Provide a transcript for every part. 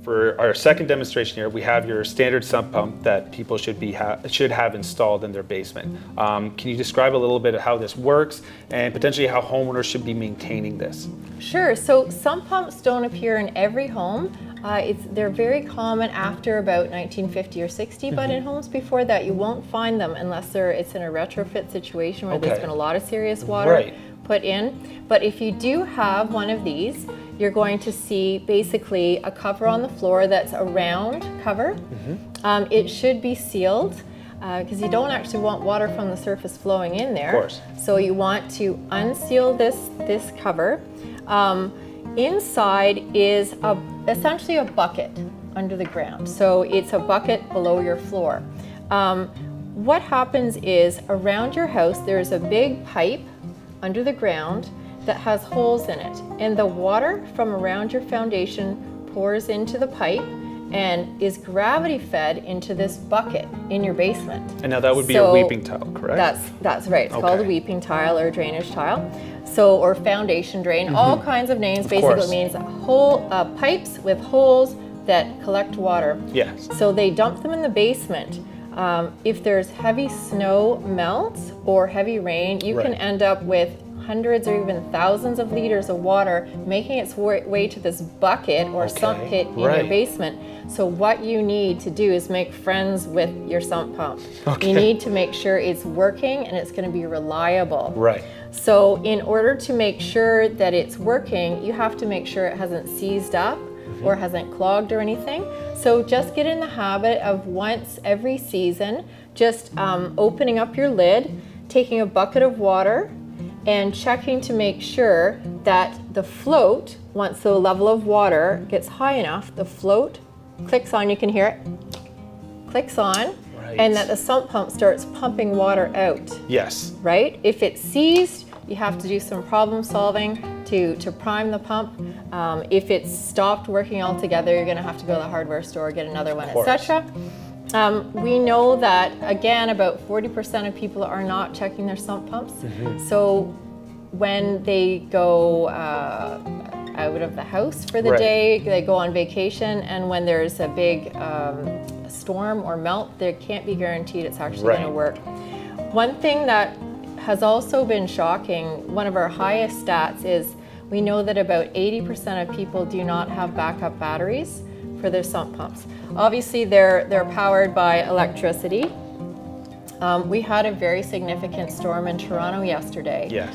For our second demonstration here, we have your standard sump pump that people should have installed in their basement. Can you describe a little bit of how this works and potentially how homeowners should be maintaining this? Sure. So sump pumps don't appear in every home. They're very common after about 1950 or 60, but in homes before that, you won't find them unless it's in a retrofit situation where there's been a lot of serious water put in. But if you do have one of these, you're going to see basically a cover on the floor that's a round cover. It should be sealed because you don't actually want water from the surface flowing in there. Of course. So you want to unseal this cover. Inside is essentially a bucket under the ground. So it's a bucket below your floor. What happens is around your house there's a big pipe under the ground that has holes in it, and the water from around your foundation pours into the pipe and is gravity fed into this bucket in your basement. And now that would be a weeping tile, correct? That's right. It's called a weeping tile or a drainage tile. So, or foundation drain, all kinds of names. Basically means pipes with holes that collect water. Yes. So they dump them in the basement. If there's heavy snow melt or heavy rain, you can end up with hundreds or even thousands of liters of water making its way to this bucket or sump pit in your basement. So what you need to do is make friends with your sump pump. You need to make sure it's working and it's going to be reliable. So in order to make sure that it's working, you have to make sure it hasn't seized up or hasn't clogged or anything. So just get in the habit of once every season, just opening up your lid, taking a bucket of water, and checking to make sure that the float, once the level of water gets high enough, the float clicks on, you can hear it, clicks on, and that the sump pump starts pumping water out. Yes. Right? If it's seized, you have to do some problem solving to prime the pump. If it's stopped working altogether, you're going to have to go to the hardware store, get another one, etc. We know that, again, about 40% of people are not checking their sump pumps. So when they go out of the house for the day, they go on vacation, and when there's a big storm or melt, they can't be guaranteed it's actually going to work. One thing that has also been shocking, one of our highest stats is we know that about 80% of people do not have backup batteries for their sump pumps. Obviously, they're powered by electricity. We had a very significant storm in Toronto yesterday.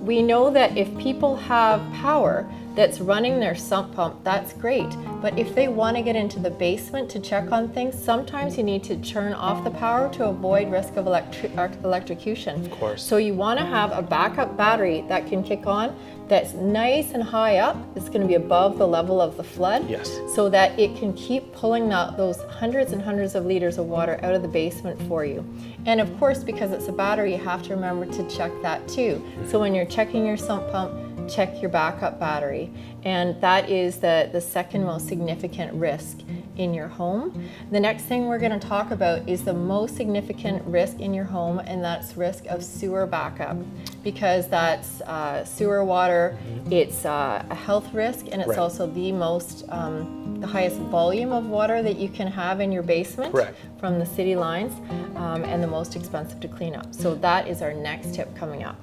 We know that if people have power that's running their sump pump, that's great. But if they want to get into the basement to check on things, sometimes you need to turn off the power to avoid risk of electrocution. Of course. So you want to have a backup battery that can kick on, that's nice and high up. It's going to be above the level of the flood, so that it can keep pulling those hundreds and hundreds of liters of water out of the basement for you. And of course, because it's a battery, you have to remember to check that too. So when you're checking your sump pump, check your backup battery. And that is the second most significant risk in your home. The next thing we're going to talk about is the most significant risk in your home, and that's risk of sewer backup, because that's sewer water. It's a health risk, and it's also the highest volume of water that you can have in your basement from the city lines, and the most expensive to clean up. So that is our next tip coming up.